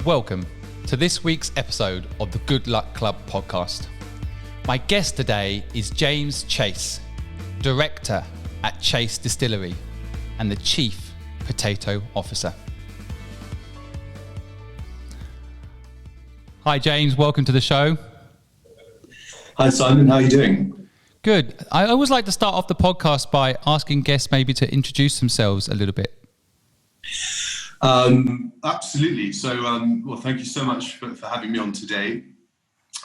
welcome to this week's episode of the Good Luck Club podcast. My guest today is James Chase, Director at Chase Distillery and the Chief Potato Officer. Hi James, welcome to the show. Hi Simon, how are you doing? Good. I always like to start off the podcast by asking guests maybe to introduce themselves a little bit. Absolutely. So, well, thank you so much for having me on today.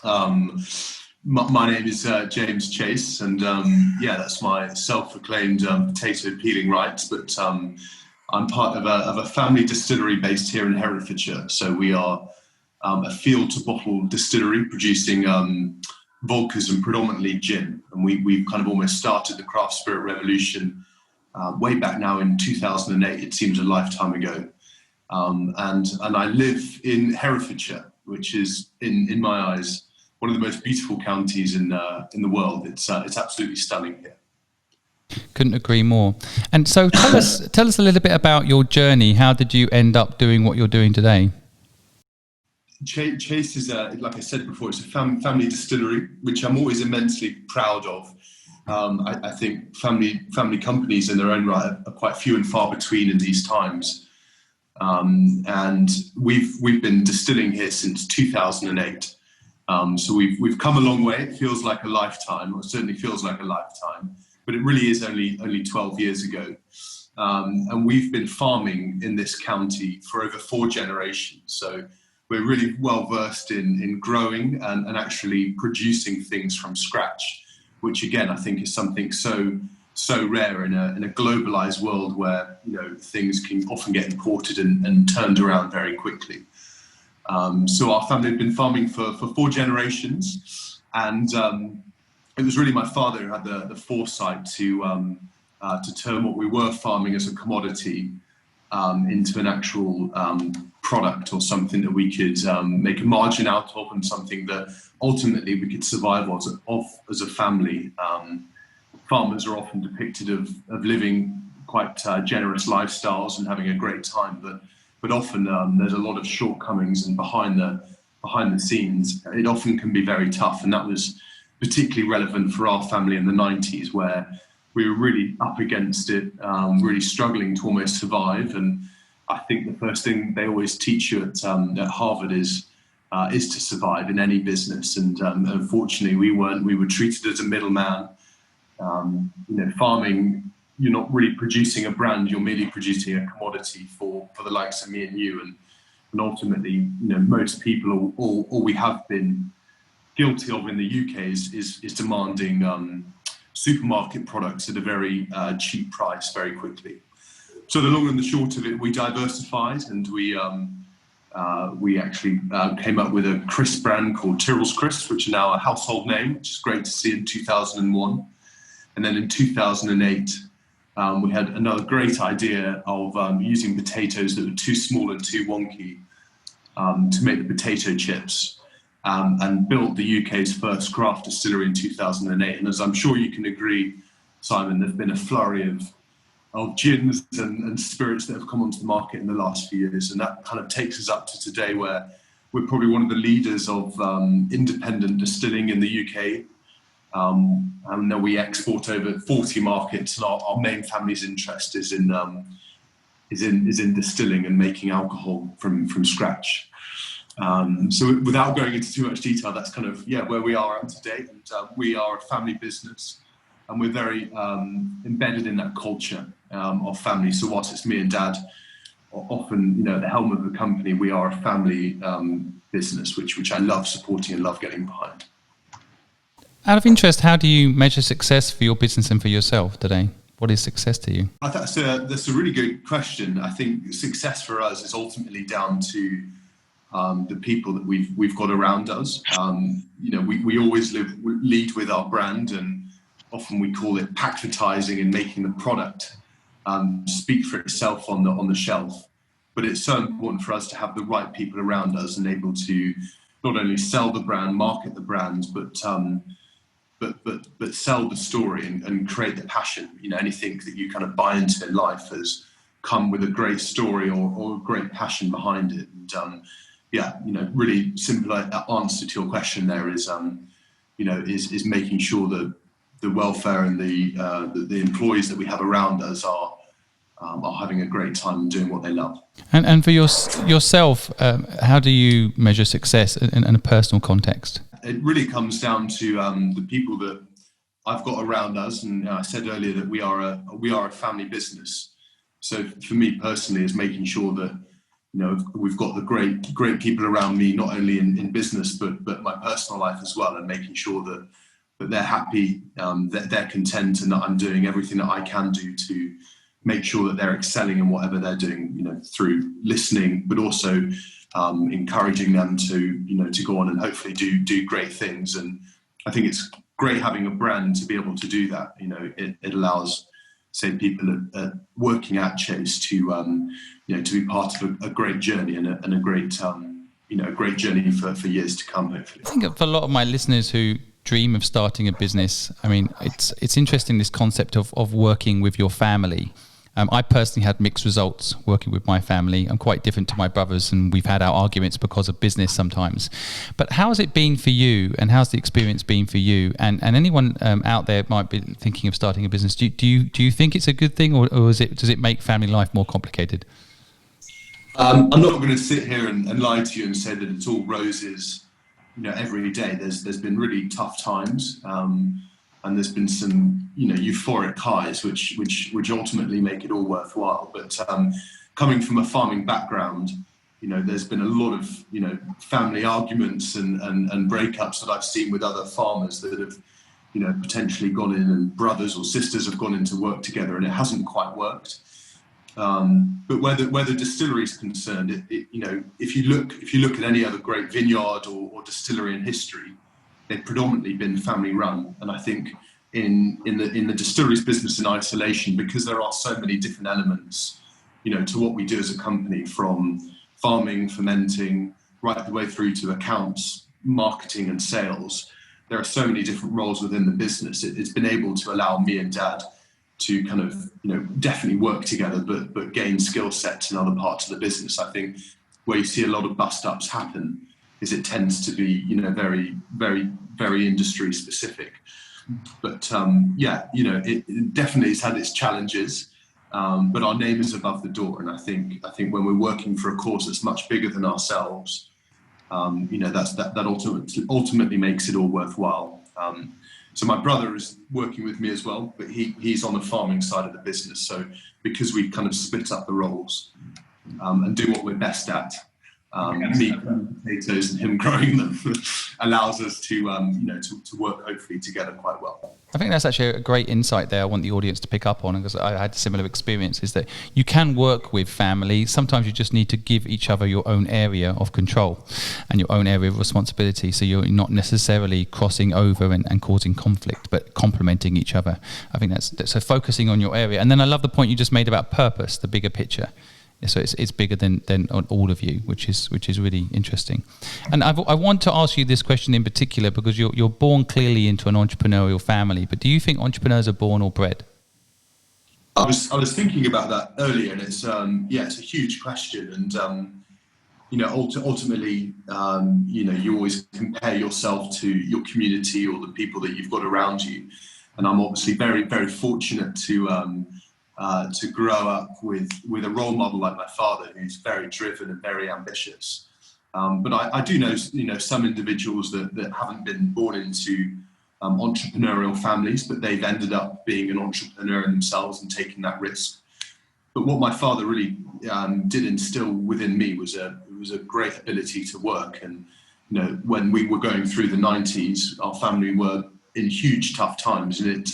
My name is James Chase, and that's my self-proclaimed potato peeling rights. But I'm part of a family distillery based here in Herefordshire. So we are a field-to-bottle distillery producing vodkas and predominantly gin. And we've kind of almost started the craft spirit revolution way back now in 2008. It seems a lifetime ago. And I live in Herefordshire, which is, in my eyes, one of the most beautiful counties in the world. It's absolutely stunning here. Couldn't agree more. And so tell us a little bit about your journey. How did you end up doing what you're doing today? Chase is, like I said before, it's a family distillery, which I'm always immensely proud of. I think family companies in their own right are quite few and far between in these times. And we've been distilling here since 2008. So we've come a long way. It feels like a lifetime, or it certainly feels like a lifetime, but it really is only 12 years ago. And we've been farming in this county for over 4 generations. So we're really well versed in growing and actually producing things from scratch, which again, I think is something so rare in a globalized world where, things can often get imported and turned around very quickly. So our family had been farming for 4 generations, and it was really my father who had the foresight to turn what we were farming as a commodity into an actual product, or something that we could make a margin out of, and something that ultimately we could survive as a family. Farmers are often depicted of living quite generous lifestyles and having a great time, but often there's a lot of shortcomings, and behind the scenes it often can be very tough. And that was particularly relevant for our family in the 90s, where we were really up against it, really struggling to almost survive. And I think the first thing they always teach you at Harvard is to survive in any business. And unfortunately we weren't. We were treated as a middleman. Farming, you're not really producing a brand, you're merely producing a commodity for the likes of me and you. And ultimately, most people, all we have been guilty of in the UK is demanding supermarket products at a very cheap price very quickly. So the long and the short of it, we diversified, and we actually came up with a crisp brand called Tyrrell Crisps, which are now a household name, which is great to see, in 2001. And then in 2008, we had another great idea of using potatoes that were too small and too wonky to make the potato chips, and built the UK's first craft distillery in 2008. And as I'm sure you can agree, Simon, there's been a flurry of gins and spirits that have come onto the market in the last few years. And that kind of takes us up to today, where we're probably one of the leaders of independent distilling in the UK. And then we export over 40 markets, and our main family's interest is in distilling and making alcohol from scratch. So without going into too much detail, that's kind of where we are at today. And we are a family business, and we're very embedded in that culture of family. So whilst it's me and Dad, often at the helm of the company, we are a family business, which I love supporting and love getting behind. Out of interest, how do you measure success for your business and for yourself today? What is success to you? I think that's a really good question. I think success for us is ultimately down to the people that we've got around us. We always lead with our brand, and often we call it packetizing and making the product speak for itself on the shelf. But it's so important for us to have the right people around us and able to not only sell the brand, market the brand, but sell the story and create the passion. Anything that you kind of buy into in life has come with a great story or a great passion behind it. And really simple answer to your question there is, is making sure that the welfare and the employees that we have around us are having a great time and doing what they love. And for yourself, how do you measure success in a personal context? It really comes down to the people that I've got around us, and I said earlier that we are a family business. So for me personally, is making sure that we've got the great people around me, not only in business but my personal life as well, and making sure that they're happy, that they're content, and that I'm doing everything that I can do to make sure that they're excelling in whatever they're doing. Through listening, but also encouraging them to go on and hopefully do great things. And I think it's great having a brand to be able to do that. It allows, say, people working at Chase to be part of a great journey and a great a great journey for years to come, hopefully. I think for a lot of my listeners who dream of starting a business, I mean, it's interesting, this concept of working with your family. I personally had mixed results working with my family. I'm quite different to my brothers, and we've had our arguments because of business sometimes. But how has it been for you, and how's the experience been for you? And anyone out there might be thinking of starting a business. Do you think it's a good thing, or does it make family life more complicated? I'm not going to sit here and lie to you and say that it's all roses, every day. There's been really tough times. And there's been some, euphoric highs, which ultimately make it all worthwhile. But coming from a farming background, there's been a lot of, family arguments and breakups that I've seen with other farmers that have, potentially gone in, and brothers or sisters have gone into work together, and it hasn't quite worked. But where the distillery is concerned, if you look at any other great vineyard or distillery in history, they've predominantly been family run. And I think in the distillery's business in isolation, because there are so many different elements, to what we do as a company, from farming, fermenting, right the way through to accounts, marketing and sales. There are so many different roles within the business. It's been able to allow me and Dad to kind of, definitely work together, but gain skill sets in other parts of the business. I think where you see a lot of bust ups happen is it tends to be, very, very, very industry specific. But it definitely has had its challenges. But our name is above the door, and I think when we're working for a cause that's much bigger than ourselves, that ultimately makes it all worthwhile. So my brother is working with me as well, but he's on the farming side of the business. So because we kind of split up the roles and do what we're best at, me growing potatoes and him growing them allows us to work hopefully together quite well. I think that's actually a great insight there. I want the audience to pick up on, because I had similar experiences, that you can work with family. Sometimes you just need to give each other your own area of control and your own area of responsibility, so you're not necessarily crossing over and causing conflict, but complementing each other. I think that's so, focusing on your area. And then I love the point you just made about purpose, the bigger picture. So it's bigger than all of you, which is really interesting. And I want to ask you this question in particular because you're born clearly into an entrepreneurial family. But do you think entrepreneurs are born or bred? I was thinking about that earlier, and it's a huge question. And ultimately, you always compare yourself to your community or the people that you've got around you. And I'm obviously very, very fortunate to grow up with a role model like my father, who's very driven and very ambitious. But I do know, some individuals that haven't been born into entrepreneurial families, but they've ended up being an entrepreneur themselves and taking that risk. But what my father really did instill within me was a great ability to work. And when we were going through the 90s, our family were in huge tough times, and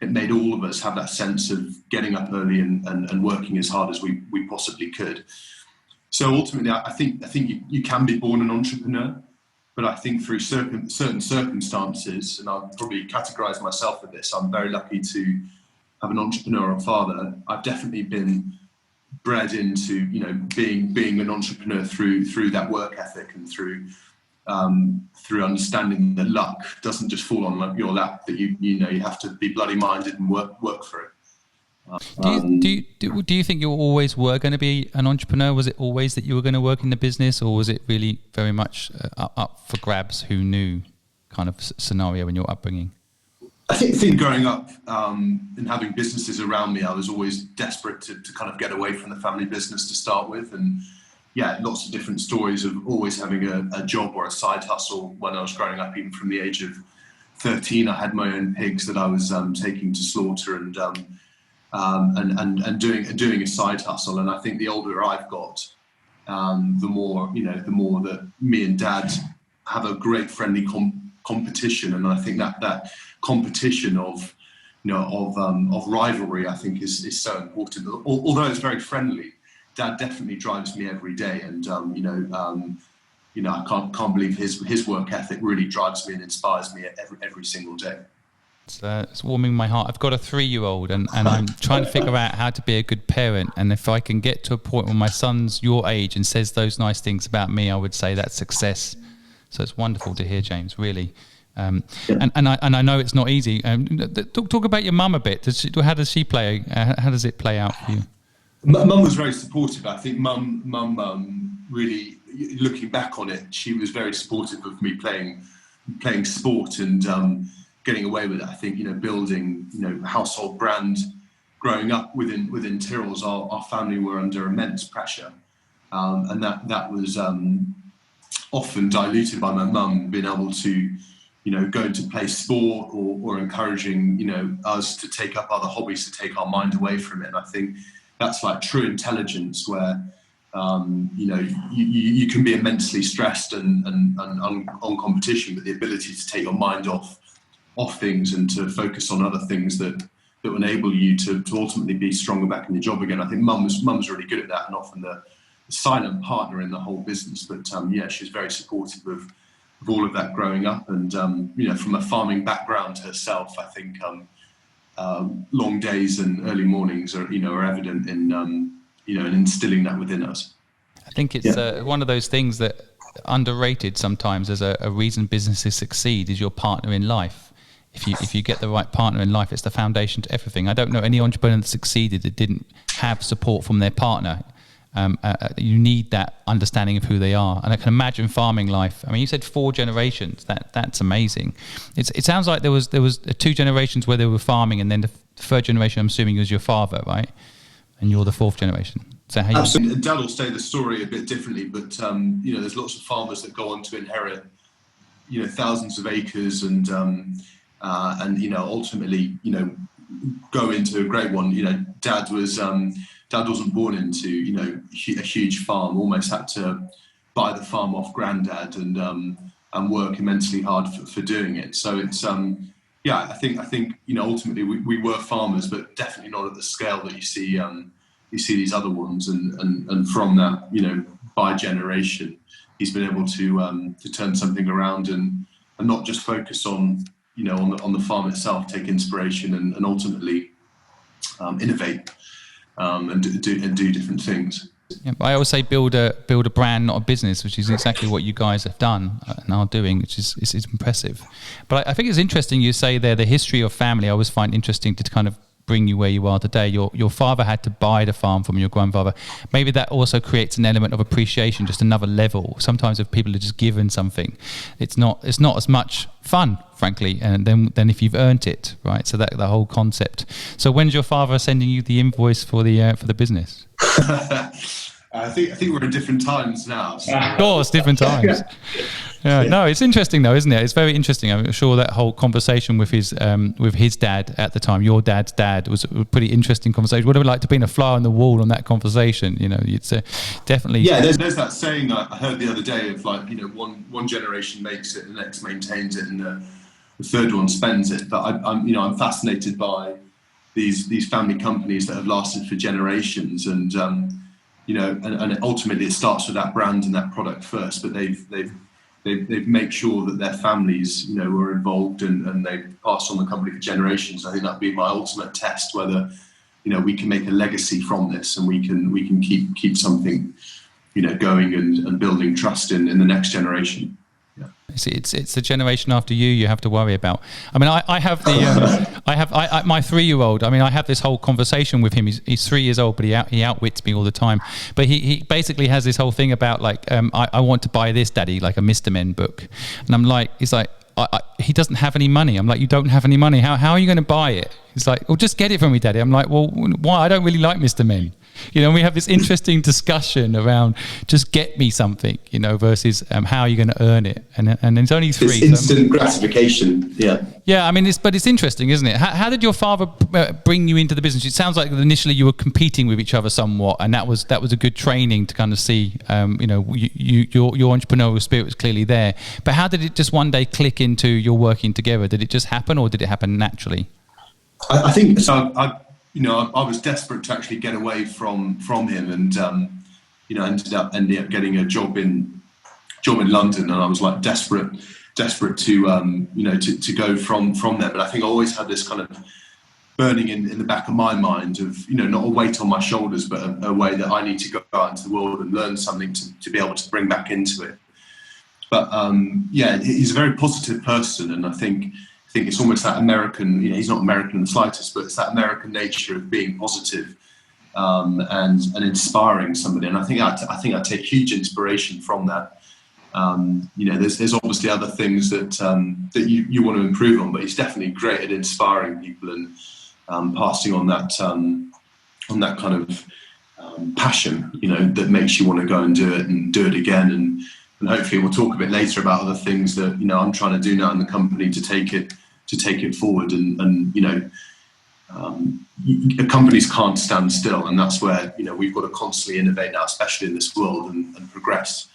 it made all of us have that sense of getting up early and working as hard as we possibly could. So ultimately, I think you can be born an entrepreneur, but I think through certain circumstances, and I'll probably categorize myself with this, I'm very lucky to have an entrepreneurial father. I've definitely been bred into being an entrepreneur through that work ethic and through understanding that luck doesn't just fall on your lap, that you have to be bloody minded and work for it. Do you think you always were going to be an entrepreneur? Was it always that you were going to work in the business, or was it really very much up for grabs? Who knew kind of scenario in your upbringing? I think growing up and having businesses around me, I was always desperate to kind of get away from the family business to start with. And yeah, lots of different stories of always having a job or a side hustle when I was growing up. Even from the age of 13, I had my own pigs that I was taking to slaughter and doing a side hustle. And I think the older I've got, the more that me and Dad have a great friendly competition. And I think that competition of rivalry, I think is so important. Although it's very friendly, Dad definitely drives me every day. And I can't believe his work ethic really drives me and inspires me every single day. It's warming my heart. I've got a 3-year-old and I'm trying to figure out how to be a good parent. And if I can get to a point where my son's your age and says those nice things about me, I would say that's success. So it's wonderful to hear, James, really. And I know it's not easy. Talk about your mum a bit. How does she play? How does it play out for you? Mum was very supportive. I think mum really, looking back on it, she was very supportive of me playing sport and getting away with it. I think, building, household brand, growing up within Tyrrell's, our family were under immense pressure. And that was often diluted by my mum being able to, go to play sport or encouraging, us to take up other hobbies, to take our mind away from it. And I think that's like true intelligence where, you can be immensely stressed and on competition, but the ability to take your mind off things and to focus on other things that will enable you to ultimately be stronger back in your job again. I think mum's really good at that, and often the silent partner in the whole business. But she's very supportive of all of that growing up. And from a farming background herself, I think long days and early mornings are evident in instilling that within us. I think it's one of those things that underrated sometimes as a reason businesses succeed is your partner in life. If you get the right partner in life, it's the foundation to everything. I don't know any entrepreneur that succeeded that didn't have support from their partner. You need that understanding of who they are. And I can imagine farming life. I mean, you said 4 generations. That's amazing. It sounds like there was 2 generations where they were farming, and then the 3rd generation, I'm assuming, was your father, right? And you're the 4th generation. So how absolutely. Dad will say the story a bit differently, but there's lots of farmers that go on to inherit thousands of acres and ultimately go into a great one. Dad wasn't born into a huge farm. Almost had to buy the farm off Granddad and work immensely hard for doing it. So it's I think ultimately we were farmers, but definitely not at the scale that you see these other ones. And from that by generation, he's been able to turn something around and not just focus on on the farm itself, take inspiration and ultimately innovate and do different things. Yeah, I always say build a brand, not a business, which is exactly what you guys have done and are doing, which is impressive. But I think it's interesting you say there the history of family. I always find interesting to kind of bring you where you are today. Your father had to buy the farm from your grandfather. Maybe that also creates an element of appreciation, just another level. Sometimes if people are just given something, it's not as much fun, frankly, and then if you've earned it, right? So that the whole concept. So when's your father sending you the invoice for the business? I think we're in different times now. So. Of course, different times. Yeah, no, it's interesting though, isn't it? It's very interesting. I'm sure that whole conversation with his dad at the time, your dad's dad, was a pretty interesting conversation. What would it like to be a fly on the wall on that conversation? It's definitely. Yeah, there's that saying I heard the other day of one generation makes it, the next maintains it, and the third one spends it. But I'm fascinated by these family companies that have lasted for generations, and and ultimately it starts with that brand and that product first, but they've made sure that their families, were involved and they passed on the company for generations. I think that'd be my ultimate test, whether, we can make a legacy from this and we can keep something, going and building trust in the next generation. Yeah. It's the generation after you have to worry about. I mean, I have the my 3-year-old. I mean, I have this whole conversation with him. He's 3 years old, but he outwits me all the time. But he basically has this whole thing about like, I want to buy this, Daddy, like a Mr. Men book, and I'm like, he's like, he doesn't have any money. I'm like, you don't have any money. How are you going to buy it? He's like, well, just get it from me, Daddy. I'm like, well, why? I don't really like Mr. Men. You know, we have this interesting discussion around just get me something, you know, versus how are you going to earn it? And it's only 3. It's instant gratification. Yeah. Yeah, I mean, it's interesting, isn't it? How did your father bring you into the business? It sounds like initially you were competing with each other somewhat, and that was a good training to kind of see, you know, your entrepreneurial spirit was clearly there. But how did it just one day click into your working together? Did it just happen, or did it happen naturally? I think so. I was desperate to actually get away from him, and ended up getting a job in London, and I was like desperate to go from there. But I think I always had this kind of burning in the back of my mind of, you know, not a weight on my shoulders, but a way that I need to go out into the world and learn something to be able to bring back into it. But he's a very positive person, and I think it's almost that American, you know, he's not American in the slightest, but it's that American nature of being positive and inspiring somebody. And I think I take huge inspiration from that. You know, there's obviously other things that you want to improve on, but he's definitely great at inspiring people and passing on that kind of passion, you know, that makes you want to go and do it again. And hopefully we'll talk a bit later about other things that, you know, I'm trying to do now in the company to take it forward. And you know, companies can't stand still, and that's where, you know, we've got to constantly innovate now, especially in this world, and progress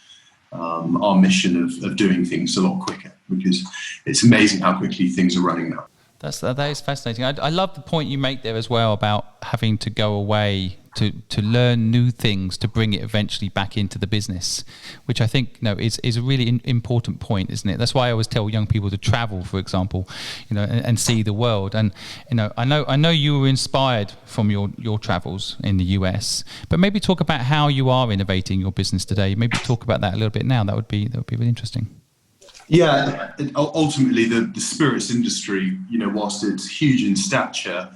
our mission of doing things a lot quicker, because it's amazing how quickly things are running now. That is fascinating. I love the point you make there as well about having to go away to learn new things to bring it eventually back into the business, which I think, you know, is a really important point, isn't it? That's why I always tell young people to travel, for example, you know, and see the world. And, you know, I know you were inspired from your travels in the US, but maybe talk about how you are innovating your business today. Maybe talk about that a little bit now. That would be really interesting. Yeah, ultimately the spirits industry, you know, whilst it's huge in stature,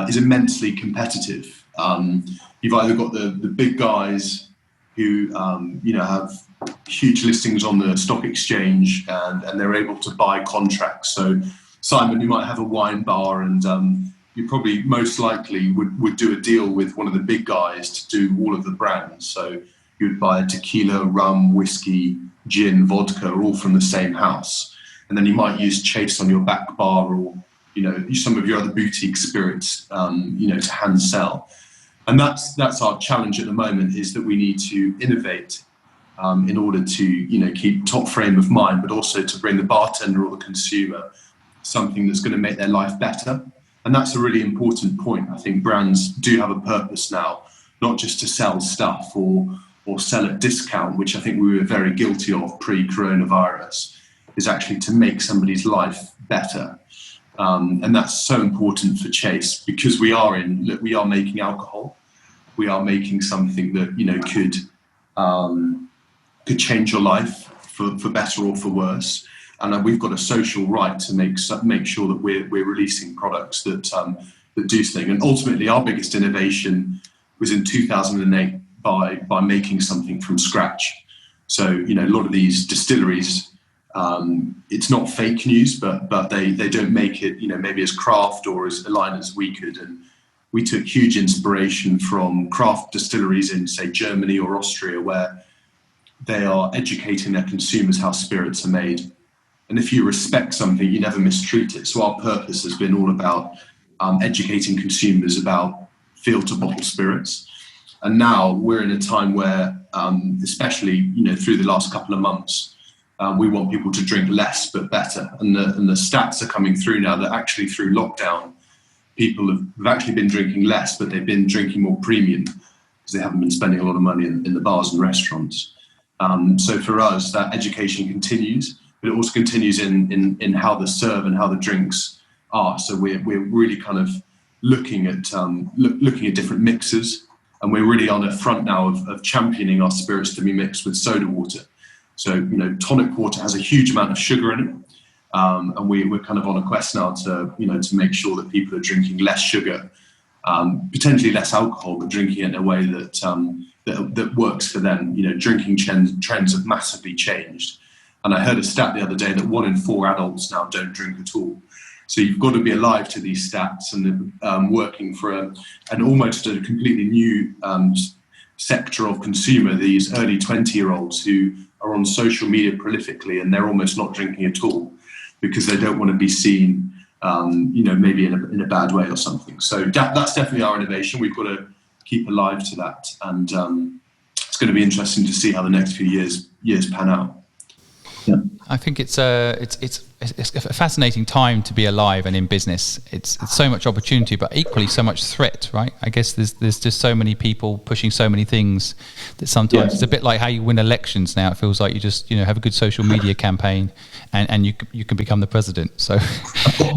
is immensely competitive. You've either got the big guys who, you know, have huge listings on the stock exchange and they're able to buy contracts. So Simon, you might have a wine bar, and you probably most likely would do a deal with one of the big guys to do all of the brands. So you'd buy a tequila, rum, whiskey, gin, vodka, all from the same house. And then you might use Chase on your back bar, or, you know, some of your other boutique spirits, you know, to hand sell. And that's our challenge at the moment, is that we need to innovate in order to, you know, keep top frame of mind, but also to bring the bartender or the consumer something that's going to make their life better. And that's a really important point. I think brands do have a purpose now, not just to sell stuff or sell at discount, which I think we were very guilty of pre-coronavirus, is actually to make somebody's life better. And that's so important for Chase, because we are making alcohol. We are making something that, you know, could change your life for better or for worse. And we've got a social right to make sure that we're releasing products that do things. And ultimately, our biggest innovation was in 2008 by making something from scratch. So, you know, a lot of these distilleries, it's not fake news, but they don't make it, you know, maybe as craft or as aligned as we could. And we took huge inspiration from craft distilleries in, say, Germany or Austria, where they are educating their consumers how spirits are made. And if you respect something, you never mistreat it. So our purpose has been all about educating consumers about field to bottle spirits. And now we're in a time where, especially, you know, through the last couple of months, we want people to drink less but better. And the stats are coming through now that actually through lockdown, people have actually been drinking less, but they've been drinking more premium because they haven't been spending a lot of money in the bars and restaurants. So for us, that education continues, but it also continues in how the serve and how the drinks are. So we're really kind of looking at different mixes, and we're really on the front now of championing our spirits to be mixed with soda water. So, tonic water has a huge amount of sugar in it. And we're kind of on a quest now to make sure that people are drinking less sugar, potentially less alcohol, but drinking it in a way that works for them. Drinking trends have massively changed. And I heard a stat the other day that 1 in 4 adults now don't drink at all. So you've got to be alive to these stats and working for an almost a completely new sector of consumer, these early 20-year-olds who are on social media prolifically, and they're almost not drinking at all because they don't want to be seen, maybe in a bad way or something. So that's definitely our innovation. We've got to keep alive to that, and it's going to be interesting to see how the next few years pan out. Yeah. I think it's a fascinating time to be alive and in business. It's so much opportunity, but equally so much threat, right? I guess there's just so many people pushing so many things that sometimes it's a bit like how you win elections now. It feels like you just have a good social media campaign and you can become the president. So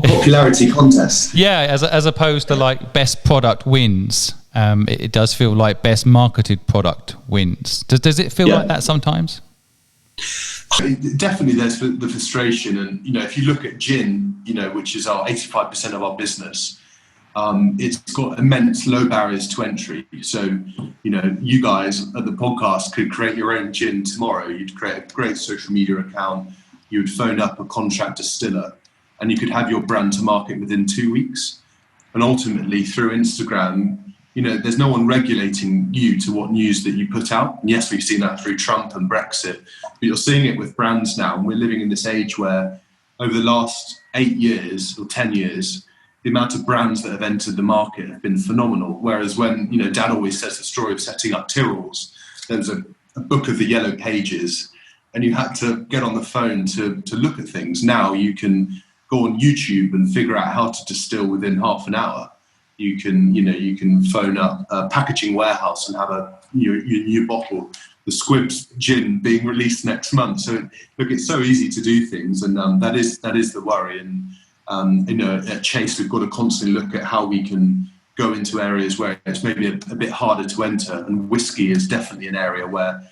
popularity contest. Yeah, as opposed to like best product wins. It does feel like best marketed product wins. Does it feel like that sometimes? Definitely, there's the frustration, and if you look at gin, which is our 85% of our business, it's got immense low barriers to entry. So, you guys at the podcast could create your own gin tomorrow. You'd create a great social media account. You would phone up a contract distiller, and you could have your brand to market within 2 weeks. And ultimately, through Instagram, there's no one regulating you to what news that you put out. And yes, we've seen that through Trump and Brexit, but you're seeing it with brands now. And we're living in this age where over the last 8 years or 10 years, the amount of brands that have entered the market have been phenomenal. Whereas when, Dad always says the story of setting up Tyrrell's, there was a book of the yellow pages and you had to get on the phone to look at things. Now you can go on YouTube and figure out how to distill within half an hour. You can phone up a packaging warehouse and have your new bottle, the Squibb's gin, being released next month. So look, it's so easy to do things, and that is the worry. And at Chase, we've got to constantly look at how we can go into areas where it's maybe a bit harder to enter. And whiskey is definitely an area where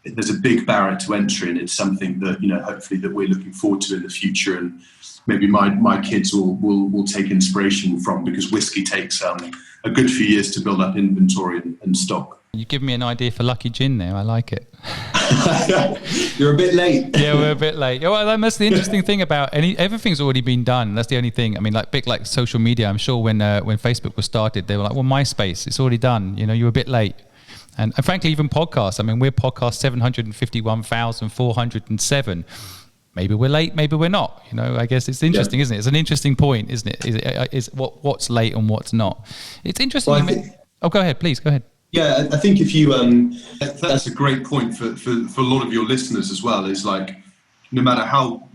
there's a big barrier to entry, and it's something that hopefully that we're looking forward to in the future. And maybe my kids will take inspiration from, because whiskey takes a good few years to build up inventory and stock. You give me an idea for Lucky Gin there. I like it. You're a bit late. Yeah, we're a bit late. Well, that's the interesting thing about everything's already been done. That's the only thing. I mean, like social media. I'm sure when Facebook was started, they were like, well, MySpace, it's already done. You're a bit late. And frankly, even podcasts. I mean, we're podcast 751,407. Maybe we're late, maybe we're not. I guess it's interesting, isn't it? It's an interesting point, isn't it? Is what's late and what's not. It's interesting. Well, go ahead, please. Go ahead. Yeah, I think if you, that's a great point for a lot of your listeners as well, is like, no matter how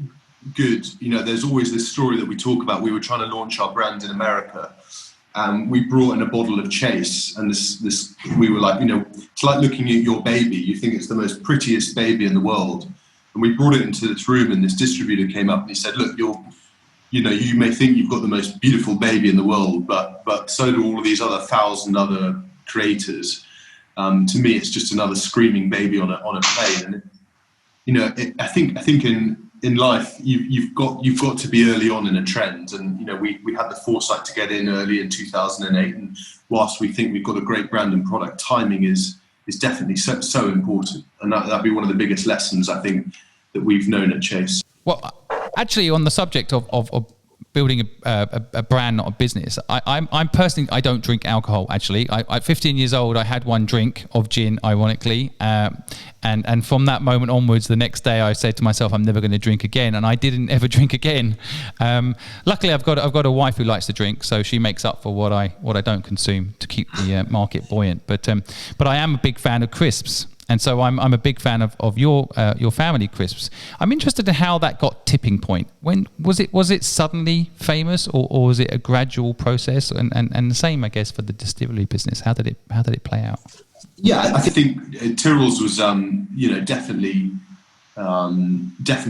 good, there's always this story that we talk about. We were trying to launch our brand in America. We brought in a bottle of Chase, and this we were like, it's like looking at your baby. You think it's the most prettiest baby in the world. And we brought it into this room, and this distributor came up and he said, look, you may think you've got the most beautiful baby in the world, but so do all of these other 1,000 other creators. To me, it's just another screaming baby on a plane. And I think in life you've got to be early on in a trend. And we had the foresight to get in early in 2008. And whilst we think we've got a great brand and product, timing is definitely so important. And that'd be one of the biggest lessons I think that we've known at Chase. Well, actually, on the subject of building a brand, not a business, I'm personally, I don't drink alcohol. Actually, at 15 years old, I had one drink of gin, ironically, and from that moment onwards, the next day I said to myself, I'm never going to drink again, and I didn't ever drink again. Luckily, I've got a wife who likes to drink, so she makes up for what I don't consume to keep the market buoyant. But I am a big fan of crisps. And so I'm a big fan of your family crisps. I'm interested in how that got tipping point. When was it suddenly famous, or was it a gradual process? And the same, I guess, for the distillery business. How did it play out? Yeah, I think Tyrrell's was definitely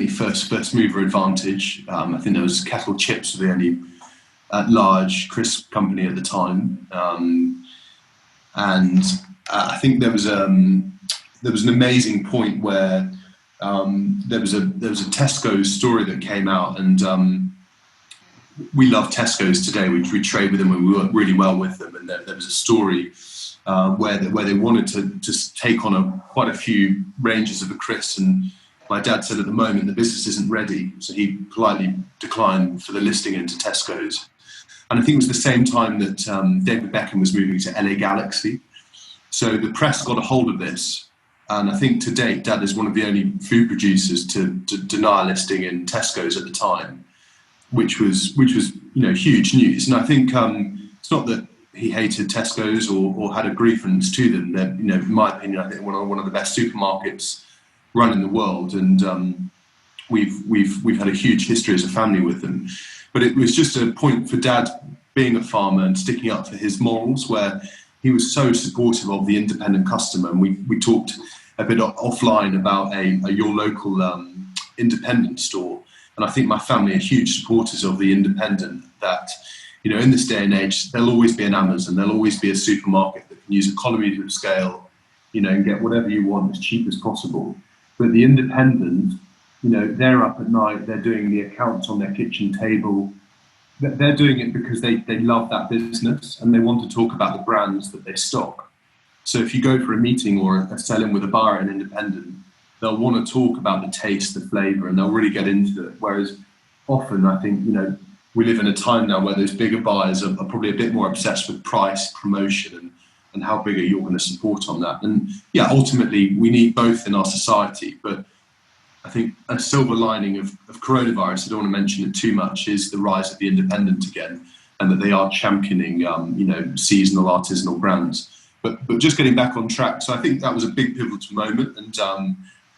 first mover advantage. I think there was Kettle Chips were the only large crisp company at the time, and I think there was an amazing point where there was a Tesco's story that came out, and we love Tesco's today. We trade with them and we work really well with them. And there was a story where they wanted to take on quite a few ranges of the crisps, and my dad said at the moment the business isn't ready, so he politely declined for the listing into Tesco's. And I think it was the same time that David Beckham was moving to LA Galaxy. So the press got a hold of this, and I think to date, Dad is one of the only food producers to deny a listing in Tesco's at the time, which was huge news. And I think it's not that he hated Tesco's or had a grievance to them. They're, in my opinion, I think one of the best supermarkets run in the world, and we've had a huge history as a family with them. But it was just a point for Dad being a farmer and sticking up for his morals, where he was so supportive of the independent customer. And we talked a bit offline about your local independent store. And I think my family are huge supporters of the independent, that, in this day and age, there'll always be an Amazon, there'll always be a supermarket that can use economies of scale, and get whatever you want as cheap as possible. But the independent, they're up at night, they're doing the accounts on their kitchen table. They're doing it because they love that business and they want to talk about the brands that they stock. So if you go for a meeting or a sell-in with a buyer and independent, they'll want to talk about the taste, the flavour, and they'll really get into it. Whereas often, I think, we live in a time now where those bigger buyers are probably a bit more obsessed with price, promotion, and how big are you going to support on that. And yeah, ultimately, we need both in our society. But I think a silver lining of coronavirus, I don't want to mention it too much, is the rise of the independent again, and that they are championing, seasonal, artisanal brands. But just getting back on track, so I think that was a big pivotal moment, and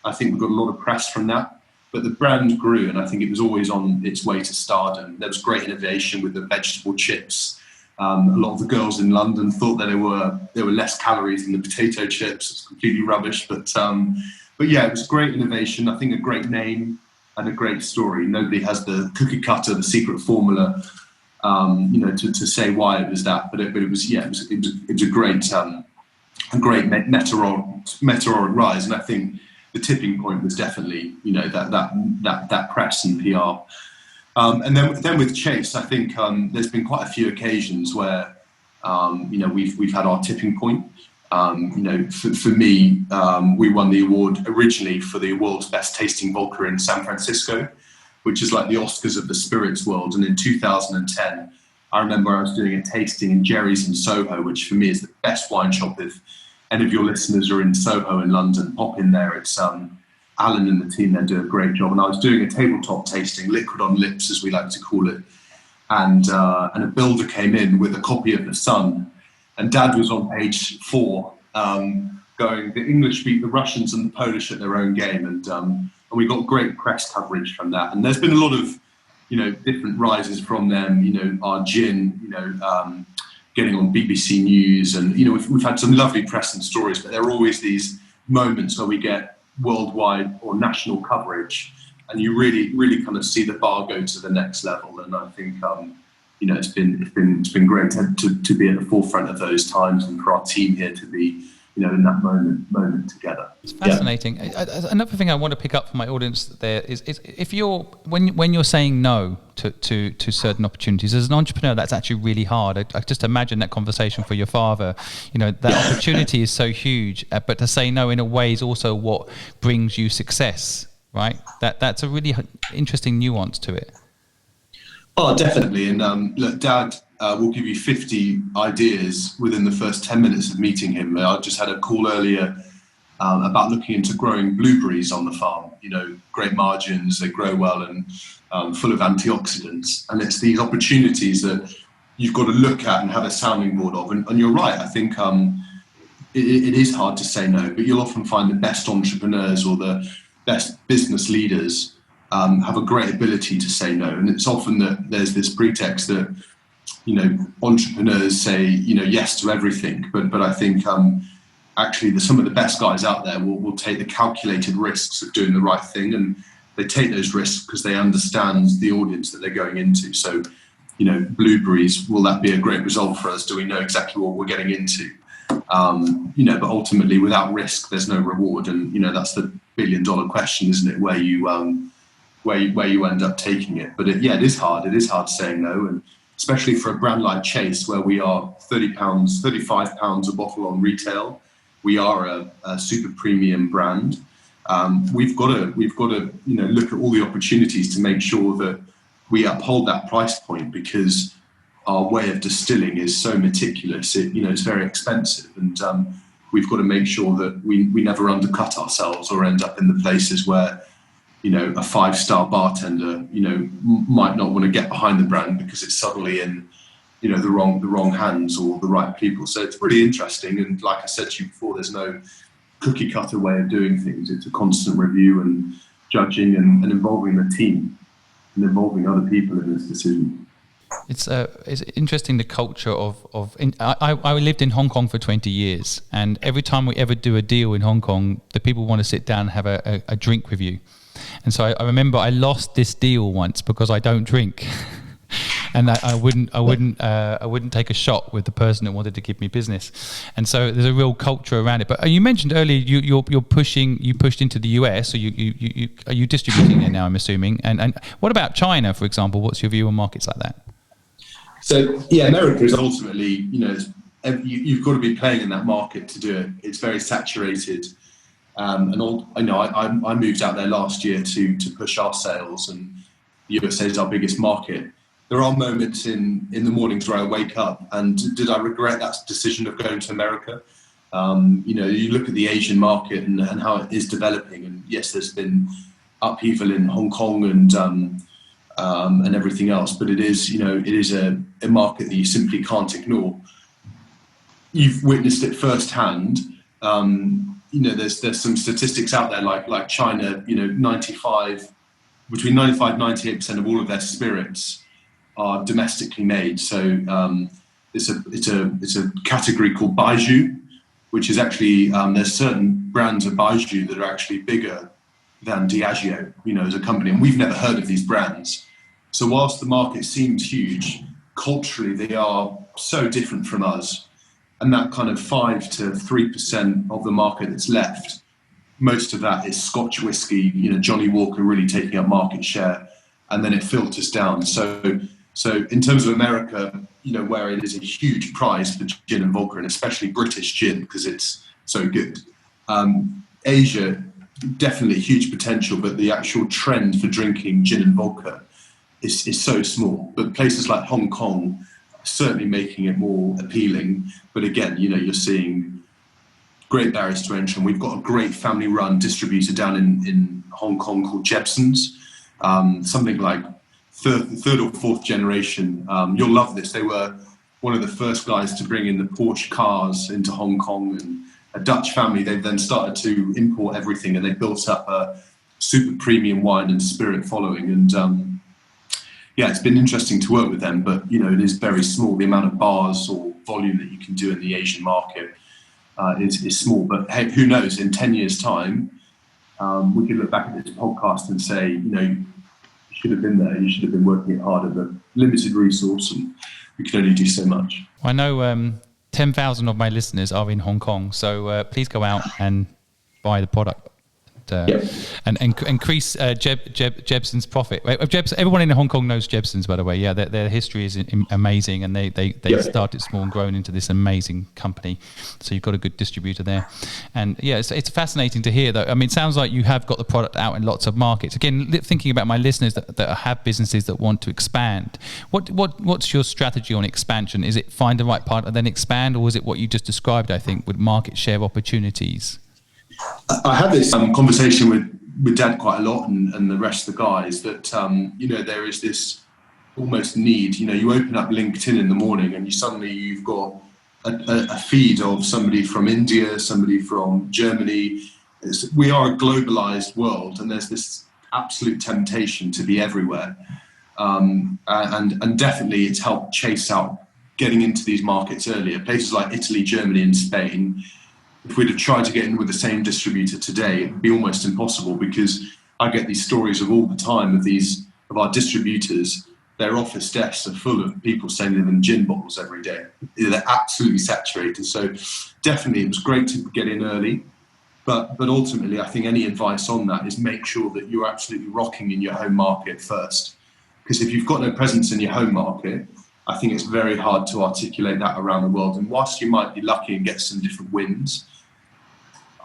I think we got a lot of press from that. But the brand grew, and I think it was always on its way to stardom. There was great innovation with the vegetable chips. A lot of the girls in London thought that there were less calories in the potato chips. It's completely rubbish, but yeah, it was great innovation. I think a great name and a great story. Nobody has the cookie cutter, the secret formula, to say why it was that. But it was a great meteoric rise, and I think the tipping point was definitely, that press and PR. And then with Chase, I think there's been quite a few occasions where, we've had our tipping point. For me, we won the award originally for the world's best tasting vodka in San Francisco, which is like the Oscars of the spirits world. And in 2010, I remember I was doing a tasting in Jerry's in Soho, which for me is the best wine shop. If any of your listeners are in Soho in London, pop in there. It's Alan and the team there do a great job. And I was doing a tabletop tasting, liquid on lips, as we like to call it. And a builder came in with a copy of The Sun. And Dad was on page 4, going, the English beat the Russians and the Polish at their own game. And we got great press coverage from that. And there's been a lot of, different rises from them, our gin, getting on BBC News. And, we've had some lovely press and stories, but there are always these moments where we get worldwide or national coverage, and you really, really kind of see the bar go to the next level. And I think, it's been great to be at the forefront of those times, and for our team here to be, in that moment together. It's fascinating. Yeah. Another thing I want to pick up for my audience there is if you're when you're saying no to certain opportunities as an entrepreneur, that's actually really hard. I just imagine that conversation for your father. That opportunity is so huge, but to say no in a way is also what brings you success, right? That's a really interesting nuance to it. Oh, definitely. And look, Dad will give you 50 ideas within the first 10 minutes of meeting him. I just had a call earlier about looking into growing blueberries on the farm. Great margins, they grow well, and full of antioxidants. And it's these opportunities that you've got to look at and have a sounding board of. And you're right, I think it is hard to say no, but you'll often find the best entrepreneurs or the best business leaders have a great ability to say no. And it's often that there's this pretext that, entrepreneurs say, yes to everything. But I think actually some of the best guys out there will take the calculated risks of doing the right thing. And they take those risks because they understand the audience that they're going into. So, blueberries, will that be a great result for us? Do we know exactly what we're getting into? But ultimately without risk, there's no reward. And, that's the billion-dollar question, isn't it? Where you end up taking it. But it is hard. It is hard saying no. And especially for a brand like Chase, where we are £30, £35 a bottle on retail, we are a super premium brand. We've got to look at all the opportunities to make sure that we uphold that price point, because our way of distilling is so meticulous. It's very expensive, and we've got to make sure that we never undercut ourselves or end up in the places where a 5-star bartender might not want to get behind the brand because it's suddenly in the wrong hands or the right people. So it's really interesting, and like I said to you before, there's no cookie cutter way of doing things. It's a constant review and judging and involving the team and involving other people in this decision. It's interesting, the culture I lived in Hong Kong for 20 years, and every time we ever do a deal in Hong Kong, the people want to sit down and have a drink with you. And so I remember I lost this deal once because I don't drink. And I wouldn't take a shot with the person that wanted to give me business, and so there's a real culture around it. But you mentioned earlier you pushed into the US, or are you distributing there now? I'm assuming. And what about China, for example? What's your view on markets like that? So America is ultimately you've got to be playing in that market to do it. It's very saturated, I moved out there last year to push our sales, and the USA is our biggest market. There are moments in the mornings where I wake up and did I regret that decision of going to America? You look at the Asian market and how it is developing, and yes, there's been upheaval in Hong Kong and everything else, but it is a market that you simply can't ignore. You've witnessed it firsthand. There's some statistics out there like China. Between 95 and 98% of all of their spirits are domestically made. So it's a category called Baijiu, which is actually there's certain brands of Baijiu that are actually bigger than Diageo, as a company, and we've never heard of these brands. So whilst the market seems huge, culturally they are so different from us, and that kind of 5 to 3% of the market that's left, most of that is Scotch whiskey, Johnny Walker really taking up market share, and then it filters down. So in terms of America, where it is a huge prize for gin and vodka, and especially British gin because it's so good. Asia, definitely huge potential, but the actual trend for drinking gin and vodka is so small. But places like Hong Kong are certainly making it more appealing. But again, you're seeing great barriers to entry. And we've got a great family-run distributor down in Hong Kong called Jebsen's, something like third or fourth generation. You'll love this. They were one of the first guys to bring in the Porsche cars into Hong Kong, and a Dutch family. They've then started to import everything, and they built up a super premium wine and spirit following. And it's been interesting to work with them, but it is very small. The amount of bars or volume that you can do in the Asian market is small. But hey, who knows? In 10 years' time, we could look back at this podcast and say, you should have been there. You should have been working it harder. But limited resource, and we can only do so much. I know 10,000 of my listeners are in Hong Kong, so please go out and buy the product. And increase Jebsen's profit. Everyone in Hong Kong knows Jebsen's, by the way. Yeah, their history is amazing, and they started small and grown into this amazing company. So you've got a good distributor there, and it's fascinating to hear. Though, I mean, it sounds like you have got the product out in lots of markets. Again, thinking about my listeners that have businesses that want to expand. What's your strategy on expansion? Is it find the right partner then expand, or is it what you just described? I think with market share opportunities. I have this conversation with Dad quite a lot, and the rest of the guys, that there is this almost need. You open up LinkedIn in the morning and you've got a feed of somebody from India, somebody from Germany. We are a globalized world, and there's this absolute temptation to be everywhere, and definitely it's helped Chase out getting into these markets earlier. Places like Italy, Germany and Spain, if we'd have tried to get in with the same distributor today, it'd be almost impossible, because I get these stories of all the time of our distributors their office desks are full of people sending them gin bottles every day. They're absolutely saturated. So definitely it was great to get in early. But ultimately, I think any advice on that is make sure that you're absolutely rocking in your home market first. Because if you've got no presence in your home market, I think it's very hard to articulate that around the world. And whilst you might be lucky and get some different wins,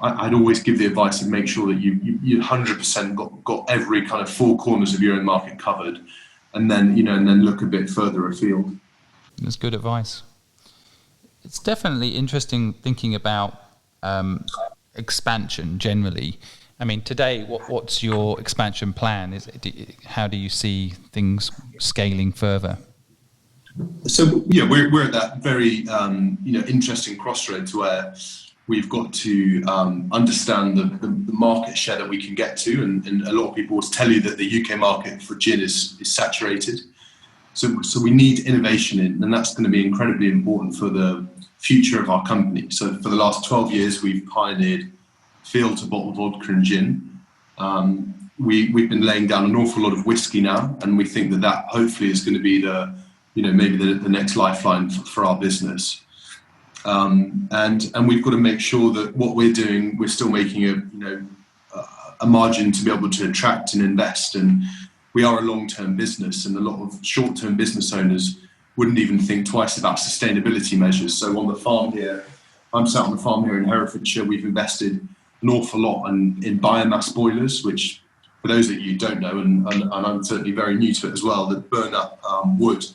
I'd always give the advice of make sure that you 100% got every kind of four corners of your own market covered, and then look a bit further afield. That's good advice. It's definitely interesting thinking about expansion generally. I mean, today, what's your expansion plan? How do you see things scaling further? So yeah, we're at that very interesting crossroads where we've got to understand the market share that we can get to, and a lot of people will tell you that the UK market for gin is saturated. So we need innovation in, and that's going to be incredibly important for the future of our company. So for the last 12 years, we've pioneered field to bottle vodka and gin. We've been laying down an awful lot of whiskey now, and we think that hopefully is going to be maybe the next lifeline for our business. And we've got to make sure that what we're doing, we're still making a margin to be able to attract and invest. And we are a long-term business, and a lot of short-term business owners wouldn't even think twice about sustainability measures. So on the farm here, I'm sat on the farm here in Herefordshire, we've invested an awful lot in biomass boilers, which for those of you who don't know, and I'm certainly very new to it as well, that burn up wood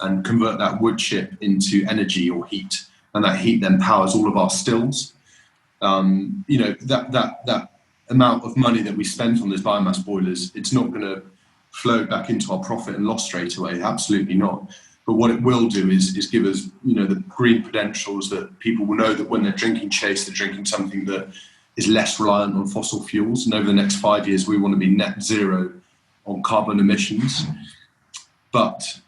and convert that wood chip into energy or heat. And that heat then powers all of our stills. That amount of money that we spent on those biomass boilers, it's not going to flow back into our profit and loss straight away. Absolutely not. But what it will do is give us, the green credentials that people will know that when they're drinking Chase, they're drinking something that is less reliant on fossil fuels. And over the next 5 years, we want to be net zero on carbon emissions. But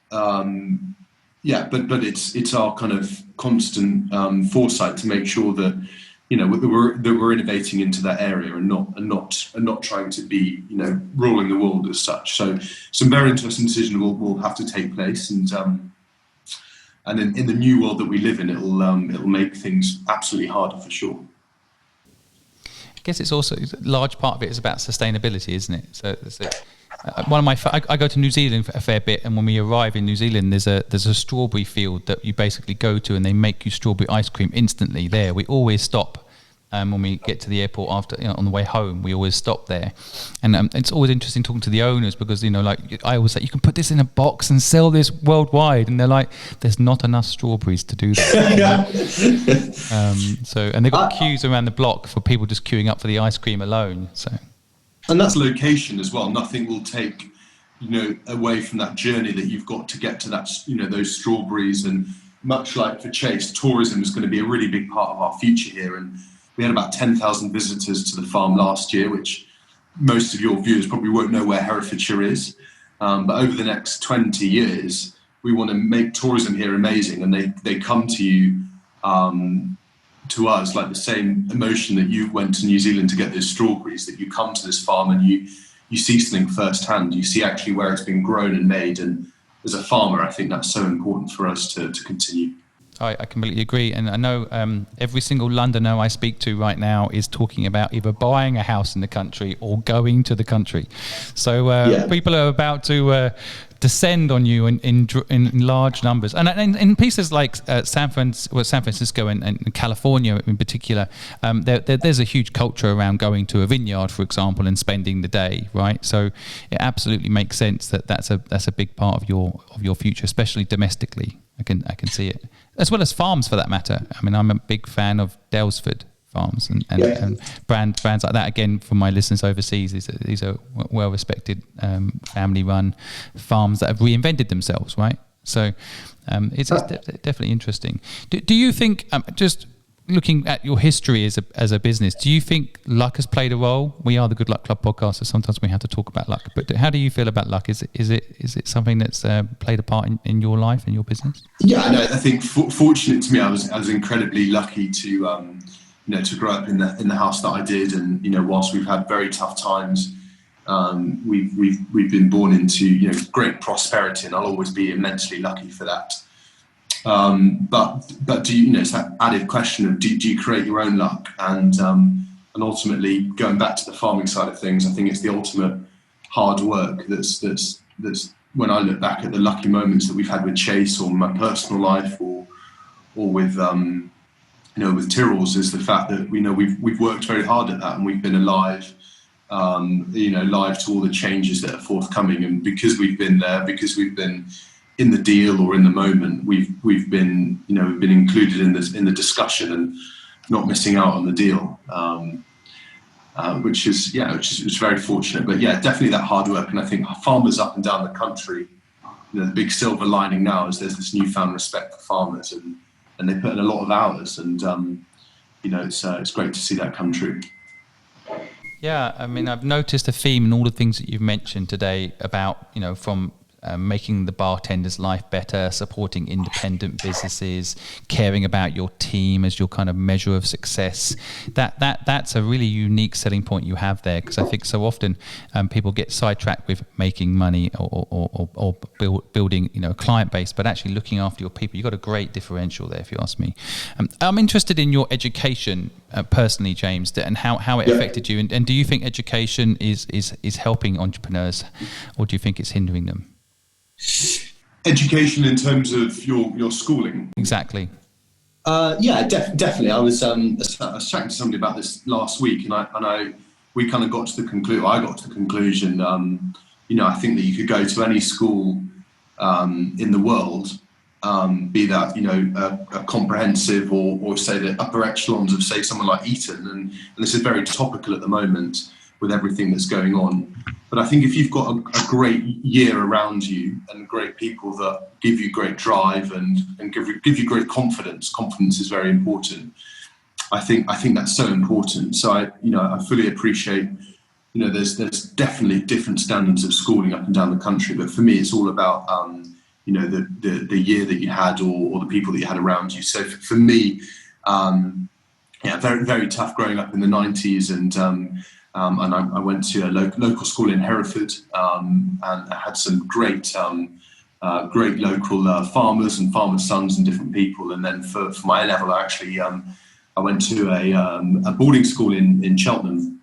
it's our kind of constant foresight to make sure that we're innovating into that area and not trying to be ruling the world as such. So some very interesting decisions will have to take place, and in the new world that we live in, it'll make things absolutely harder for sure. I guess it's also a large part of it is about sustainability, isn't it? So I go to New Zealand a fair bit, and when we arrive in New Zealand, there's a strawberry field that you basically go to, and they make you strawberry ice cream instantly there. We always stop when we get to the airport after on the way home. We always stop there, and it's always interesting talking to the owners because I always say you can put this in a box and sell this worldwide, and they're like, there's not enough strawberries to do that. And they've got queues around the block for people just queuing up for the ice cream alone. So. And that's location as well. Nothing will take, away from that journey that you've got to get to that, those strawberries. And much like for Chase, tourism is going to be a really big part of our future here. And we had about 10,000 visitors to the farm last year, which most of your viewers probably won't know where Herefordshire is. But over the next 20 years, we want to make tourism here amazing. And they come to you, to us, like the same emotion that you went to New Zealand to get those strawberries, that you come to this farm and you see something firsthand. You see actually where it's been grown and made. And as a farmer, I think that's so important for us to continue. I completely agree. And I know every single Londoner I speak to right now is talking about either buying a house in the country or going to the country. So people are about to descend on you in large numbers. And in places like San Francisco and California in particular, there's a huge culture around going to a vineyard, for example, and spending the day, right? So it absolutely makes sense that's a big part of your future, especially domestically. I can see it, as well as farms for that matter. I mean, I'm a big fan of Dalesford farms and brands like that. Again, for my listeners overseas, these are well-respected, family-run farms that have reinvented themselves, right? So it's definitely interesting. Do you think, just looking at your history as a business, do you think luck has played a role? We are the Good Luck Club podcast, so sometimes we have to talk about luck. But how do you feel about luck? Is it something that's played a part in your life and your business? Yeah, I think fortunate to me, I was incredibly lucky to grow up in the house that I did, and whilst we've had very tough times, We've been born into great prosperity, and I'll always be immensely lucky for that. But do you it's that added question of do you create your own luck? And ultimately, going back to the farming side of things, I think it's the ultimate hard work. That's when I look back at the lucky moments that we've had with Chase, or my personal life, or with with Tyrrell's, is the fact that we've worked very hard at that, and we've been alive. Live to all the changes that are forthcoming, and because we've been there, because we've been in the deal or in the moment, we've been included in the discussion and not missing out on the deal, which is very fortunate. But yeah, definitely that hard work, and I think farmers up and down the country, the big silver lining now is there's this newfound respect for farmers, and they put in a lot of hours, and it's great to see that come true. Yeah, I mean, I've noticed a theme in all the things that you've mentioned today about, from making the bartender's life better, supporting independent businesses, caring about your team as your kind of measure of success. That's a really unique selling point you have there, because I think so often people get sidetracked with making money or building a client base, but actually looking after your people. You've got a great differential there, if you ask me. I'm interested in your education personally, James, and how it affected you. And do you think education is helping entrepreneurs, or do you think it's hindering them? Education in terms of your schooling? Exactly. Definitely. I was chatting to somebody about this last week, and we kind of got to the conclusion. I got to the conclusion. I think that you could go to any school in the world, be that a comprehensive or say the upper echelons of say someone like Eton, and this is very topical at the moment with everything that's going on. But I think if you've got a great year around you and great people that give you great drive and give you great confidence is very important. I think that's so important. So I fully appreciate, there's definitely different standards of schooling up and down the country. But for me, it's all about, the year that you had or the people that you had around you. So for me, very, very tough growing up in the 90s, and I went to a local school in Hereford, and I had some great local farmers and farmers' sons and different people. And then for my A-level, I went to a boarding school in Cheltenham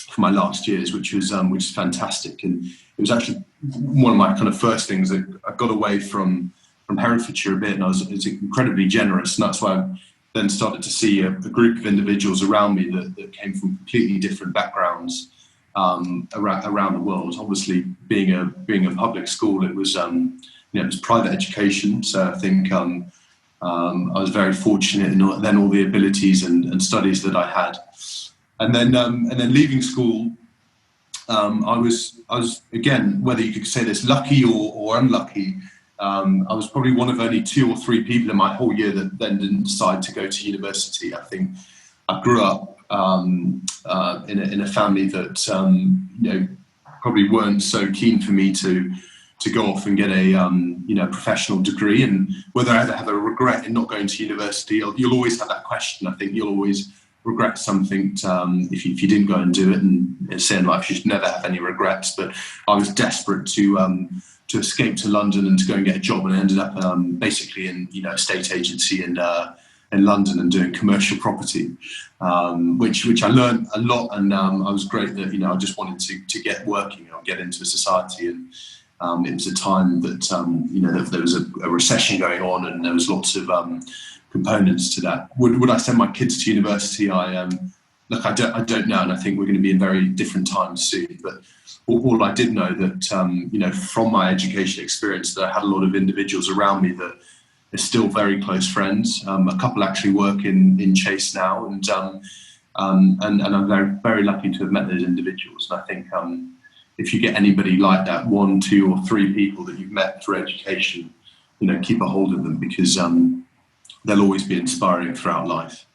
for my last years, which is fantastic. And it was actually one of my kind of first things that I got away from Herefordshire a bit, and I was incredibly generous, and that's why I then started to see a group of individuals around me that came from completely different backgrounds around the world. Obviously, being a public school, it was it was private education, so I think I was very fortunate in then all the abilities and studies that I had, and then leaving school, I was again, whether you could say this lucky or unlucky. I was probably one of only 2 or 3 people in my whole year that then didn't decide to go to university. I think I grew up in a family that probably weren't so keen for me to go off and get a professional degree. And whether I ever have a regret in not going to university, you'll always have that question. I think you'll always regret something if you didn't go and do it. And say in life, you should never have any regrets. But I was desperate to escape to London and to go and get a job, and I ended up basically in a estate agency in London and doing commercial property, which I learned a lot, and I was great that I just wanted to get working or get into society, and it was a time that there was a recession going on, and there was lots of components to that. Would I send my kids to university? I don't know, and I think we're going to be in very different times soon, but all I did know that, from my education experience, that I had a lot of individuals around me that are still very close friends. A couple actually work in Chase now, and I'm very, very lucky to have met those individuals. And I think if you get anybody like that, 1, 2, or 3 people that you've met through education, keep a hold of them, because they'll always be inspiring throughout life.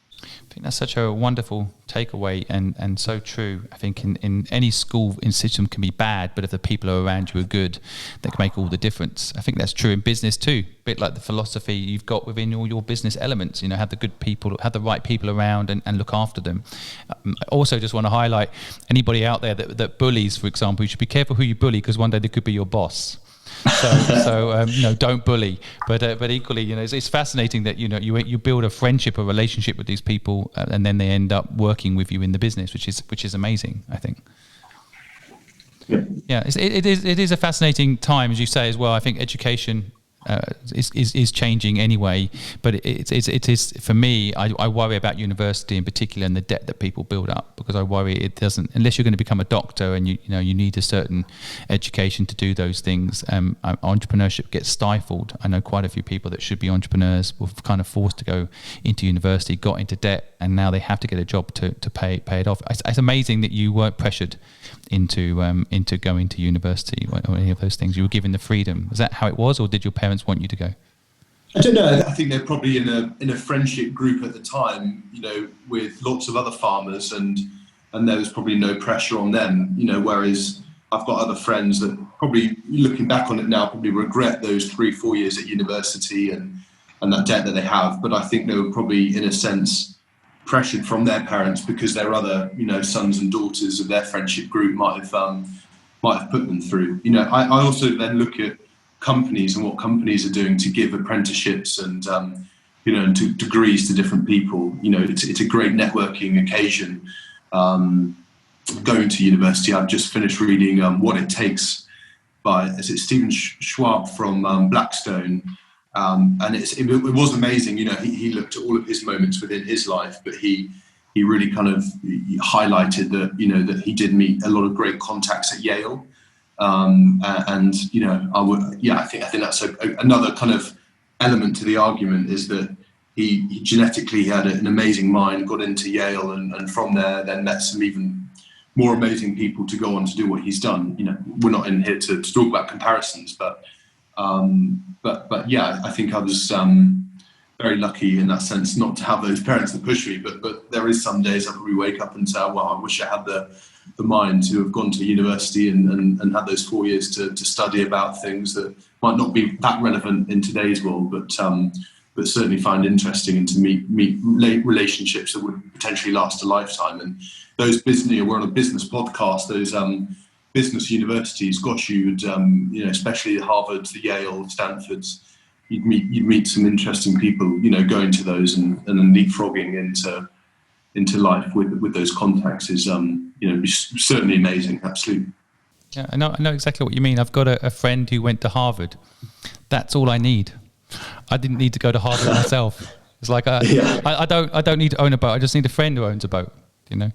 I think that's such a wonderful takeaway and so true. I think in any school in system can be bad, but if the people around you are good, they can make all the difference. I think that's true in business too. A bit like the philosophy you've got within all your business elements. Have the good people, have the right people around, and look after them. I also just want to highlight anybody out there that bullies, for example. You should be careful who you bully, because one day they could be your boss. So don't bully, but equally, it's fascinating that you build a friendship, a relationship with these people, and then they end up working with you in the business, which is amazing, I think. Yeah, it is a fascinating time, as you say as well. I think education is changing anyway, but it is for me. I worry about university in particular and the debt that people build up, because I worry it doesn't, unless you're going to become a doctor and you need a certain education to do those things. Entrepreneurship gets stifled. I know quite a few people that should be entrepreneurs were kind of forced to go into university, got into debt, and now they have to get a job to pay it off. It's amazing that you weren't pressured into going to university or any of those things. You were given the freedom. Was that how it was, or did your parents want you to go? I don't know. I think they're probably in a friendship group at the time, with lots of other farmers, and there was probably no pressure on them, whereas I've got other friends that probably, looking back on it now, probably regret those 3-4 years at university and that debt that they have. But I think they were probably, in a sense, pressured from their parents, because their other, sons and daughters of their friendship group might have put them through. I also then look at companies and what companies are doing to give apprenticeships and and to degrees to different people. It's a great networking occasion. Going to university, I've just finished reading What It Takes by Stephen Schwab from Blackstone. And it was amazing. He looked at all of his moments within his life, but he really kind of highlighted that, that he did meet a lot of great contacts at Yale. I think that's another kind of element to the argument, is that he genetically had an amazing mind, got into Yale, and from there then met some even more amazing people to go on to do what he's done. We're not in here to talk about comparisons, but yeah, I think I was very lucky in that sense not to have those parents that push me. But there is some days I probably wake up and say, well, I wish I had the mind to have gone to university and had those 4 years to study about things that might not be that relevant in today's world, but certainly find interesting, and to meet relationships that would potentially last a lifetime. And those business, we're on a business podcast, those business universities, gosh, you'd especially Harvard, the Yale, Stanfords, you'd meet some interesting people, going to those and then leapfrogging into life with those contacts is certainly amazing. Absolutely. Yeah, I know exactly what you mean. I've got a friend who went to Harvard. That's all I need. I didn't need to go to Harvard myself. It's like I don't need to own a boat. I just need a friend who owns a boat. And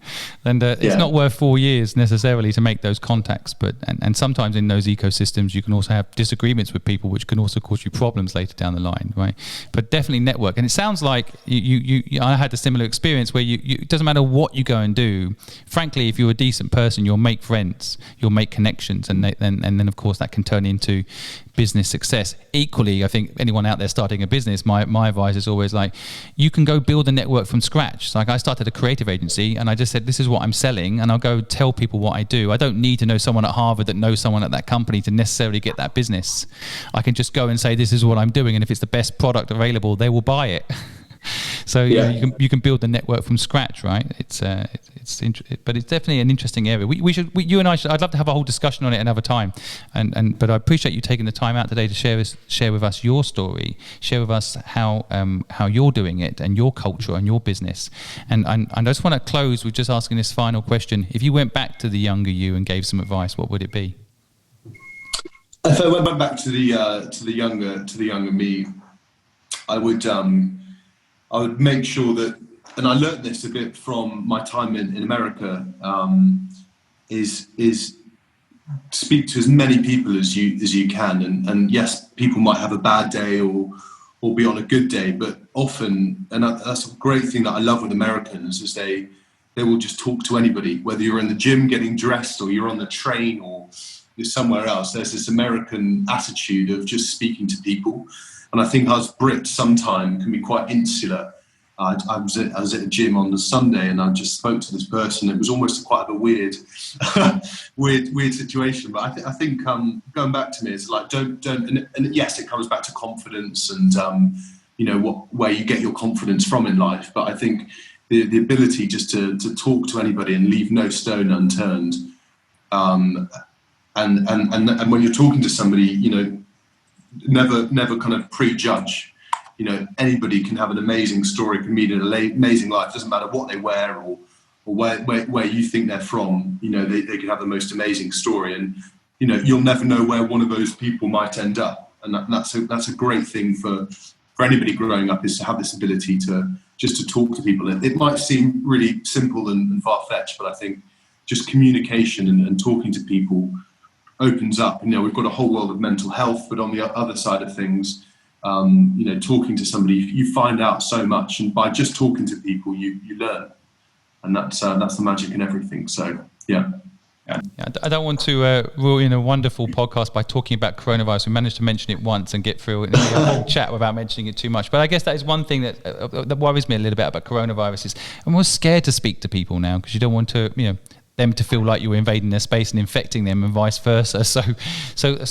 it's not worth 4 years necessarily to make those contacts, but and sometimes in those ecosystems you can also have disagreements with people, which can also cause you problems later down the line, right? But definitely network. And it sounds like I had a similar experience where it doesn't matter what you go and do. Frankly, if you're a decent person, you'll make friends, you'll make connections, and then of course that can turn into business success. Equally, I think anyone out there starting a business, my advice is always like, you can go build a network from scratch. So like I started a creative agency and I just said, this is what I'm selling, and I'll go tell people what I do. I don't need to know someone at Harvard that knows someone at that company to necessarily get that business. I can just go and say, this is what I'm doing, and if it's the best product available, they will buy it. So you can build the network from scratch, right? But it's definitely an interesting area. You and I should. I'd love to have a whole discussion on it another time. But I appreciate you taking the time out today to share with us your story, share with us how you're doing it and your culture and your business. And I just want to close with just asking this final question: if you went back to the younger you and gave some advice, what would it be? If I went back to the younger me, I would make sure that, and I learned this a bit from my time in America, is speak to as many people as you can. And yes, people might have a bad day or be on a good day, but often, and that's a great thing that I love with Americans, is they will just talk to anybody, whether you're in the gym getting dressed or you're on the train or you're somewhere else. There's this American attitude of just speaking to people. And I think us Brits sometimes can be quite insular I was at a gym on the Sunday, and I just spoke to this person. It was almost quite a weird, weird situation. But I think going back to me, it's like don't. And yes, it comes back to confidence and where you get your confidence from in life. But I think the ability just to talk to anybody and leave no stone unturned. And when you're talking to somebody, never kind of prejudge. Anybody can have an amazing story, can lead an amazing life. Doesn't matter what they wear or where you think they're from. They can have the most amazing story, and you'll never know where one of those people might end up. And that's a great thing for anybody growing up, is to have this ability to talk to people. It might seem really simple and far-fetched, but I think just communication and talking to people opens up. We've got a whole world of mental health, but on the other side of things, talking to somebody, you find out so much, and by just talking to people, you learn, and that's the magic in everything. So yeah. I don't want to ruin a wonderful podcast by talking about coronavirus. We managed to mention it once and get through a whole chat without mentioning it too much. But I guess that is one thing that worries me a little bit about coronavirus. Is I'm more scared to speak to people now, because you don't want to, them to feel like you're invading their space and infecting them, and vice versa. So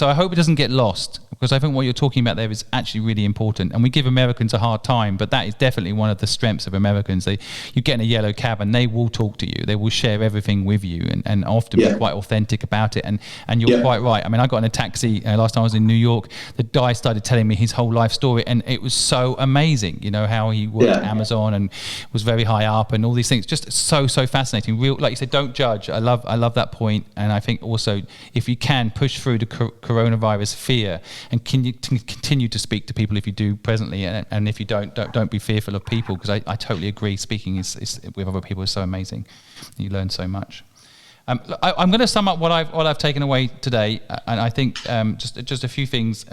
I hope it doesn't get lost, because I think what you're talking about there is actually really important. And we give Americans a hard time, but that is definitely one of the strengths of Americans. You get in a yellow cab and they will talk to you. They will share everything with you, and often be quite authentic about it. And you're quite right. I mean, I got in a taxi last time I was in New York. The guy started telling me his whole life story, and it was so amazing. How he worked at Amazon and was very high up, and all these things. Just so fascinating. Real, like you said, don't judge. I love that point. And I think also, if you can push through the coronavirus fear, and continue to speak to people if you do presently, and if you don't be fearful of people, because I totally agree. Speaking is with other people is so amazing. You learn so much. I'm going to sum up what I've taken away today, and I think just a few things.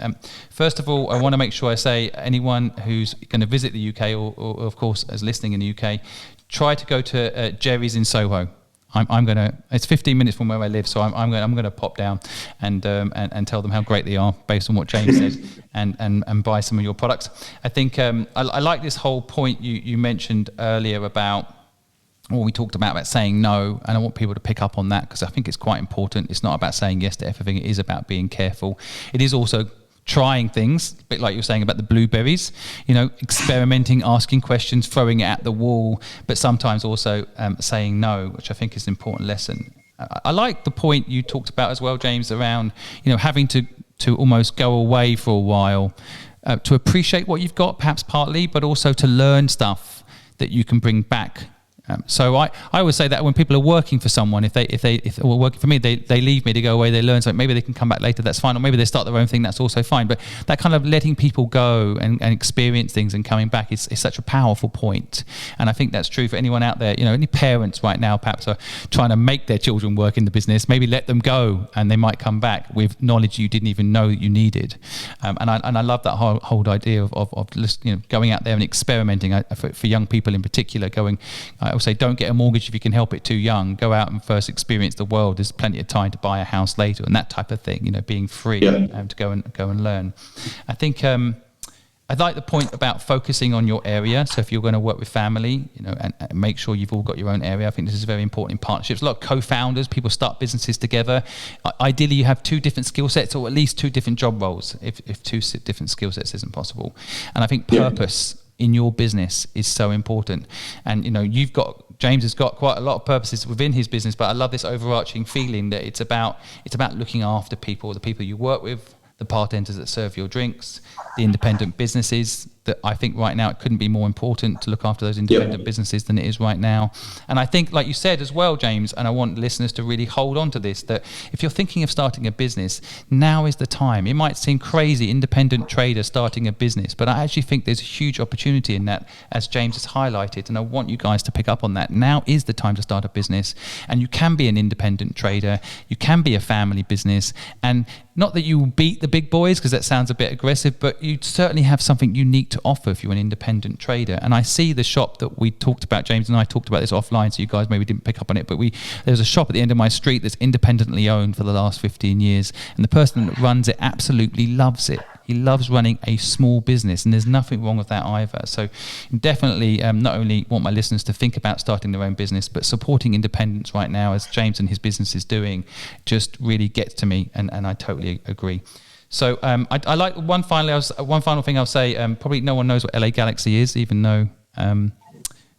First of all, I want to make sure I say, anyone who's going to visit the UK, or of course is listening in the UK, try to go to Jerry's in Soho. It's 15 minutes from where I live, so I'm going to pop down and tell them how great they are, based on what James said, and buy some of your products. I think I like this whole point you mentioned earlier about, or we talked about saying no, and I want people to pick up on that, because I think it's quite important. It's not about saying yes to everything. It is about being careful. It is also trying things, a bit like you were saying about the blueberries, experimenting, asking questions, throwing it at the wall, but sometimes also saying no, which I think is an important lesson. I like the point you talked about as well, James, around having to almost go away for a while to appreciate what you've got, perhaps partly, but also to learn stuff that you can bring back. So I always say that when people are working for someone, if they were working for me, they leave me to go away, they learn something, maybe they can come back later, that's fine, or maybe they start their own thing, that's also fine. But that kind of letting people go and experience things and coming back is such a powerful point. And I think that's true for anyone out there. Any parents right now perhaps are trying to make their children work in the business, maybe let them go, and they might come back with knowledge you didn't even know you needed. And I love that whole idea of going out there and experimenting. For young people in particular, I would say, don't get a mortgage if you can help it too young. Go out and first experience the world. There's plenty of time to buy a house later, and that type of thing. Being free to go and learn. I think I like the point about focusing on your area. So if you're going to work with family, and make sure you've all got your own area. I think this is very important in partnerships. A lot of co-founders, people start businesses together. Ideally, you have two different skill sets, or at least two different job roles, if two different skill sets isn't possible. And I think purpose in your business is so important. And James has got quite a lot of purposes within his business, but I love this overarching feeling that it's about looking after people, the people you work with, the bartenders that serve your drinks, the independent businesses, that I think right now it couldn't be more important to look after those independent businesses than it is right now. And I think, like you said as well, James, and I want listeners to really hold on to this, that if you're thinking of starting a business, now is the time. It might seem crazy, independent trader starting a business, but I actually think there's a huge opportunity in that, as James has highlighted, and I want you guys to pick up on that. Now is the time to start a business, and you can be an independent trader, you can be a family business, and not that you will beat the big boys, because that sounds a bit aggressive, but you certainly have something unique to offer if you're an independent trader. And I see the shop that we talked about, James and I talked about this offline, so you guys maybe didn't pick up on it, but there's a shop at the end of my street that's independently owned for the last 15 years, and the person that runs it absolutely loves it. He loves running a small business, and there's nothing wrong with that either. So definitely not only want my listeners to think about starting their own business, but supporting independence right now, as James and his business is doing, just really gets to me, and I totally agree. So I like one final thing I'll say. Probably no one knows what LA Galaxy is, even though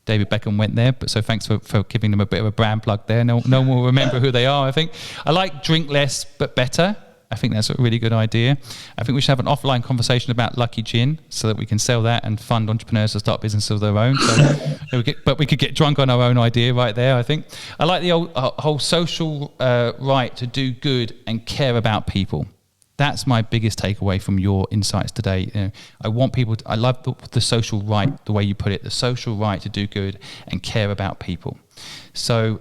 David Beckham went there. But so thanks for giving them a bit of a brand plug there. No one will remember who they are, I think. I like drink less but better. I think that's a really good idea. I think we should have an offline conversation about Lucky Gin so that we can sell that and fund entrepreneurs to start businesses of their own. So we could get drunk on our own idea right there, I think. I like the whole social right to do good and care about people. That's my biggest takeaway from your insights today. You know, I want people I love the social right, the way you put it, the social right to do good and care about people. So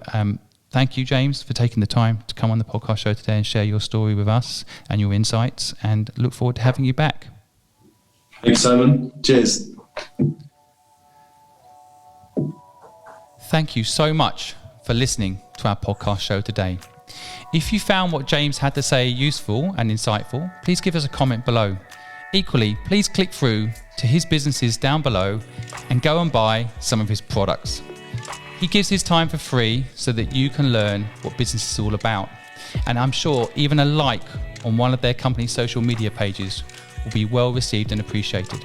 thank you, James, for taking the time to come on the podcast show today and share your story with us and your insights, and look forward to having you back. Thanks, Simon. Cheers. Thank you so much for listening to our podcast show today. If you found what James had to say useful and insightful, please give us a comment below. Equally, please click through to his businesses down below and go and buy some of his products. He gives his time for free so that you can learn what business is all about. And I'm sure even a like on one of their company's social media pages will be well received and appreciated.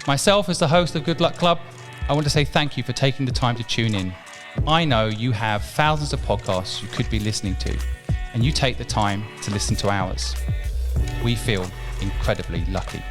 Myself, as the host of Good Luck Club, I want to say thank you for taking the time to tune in. I know you have thousands of podcasts you could be listening to, and you take the time to listen to ours. We feel incredibly lucky.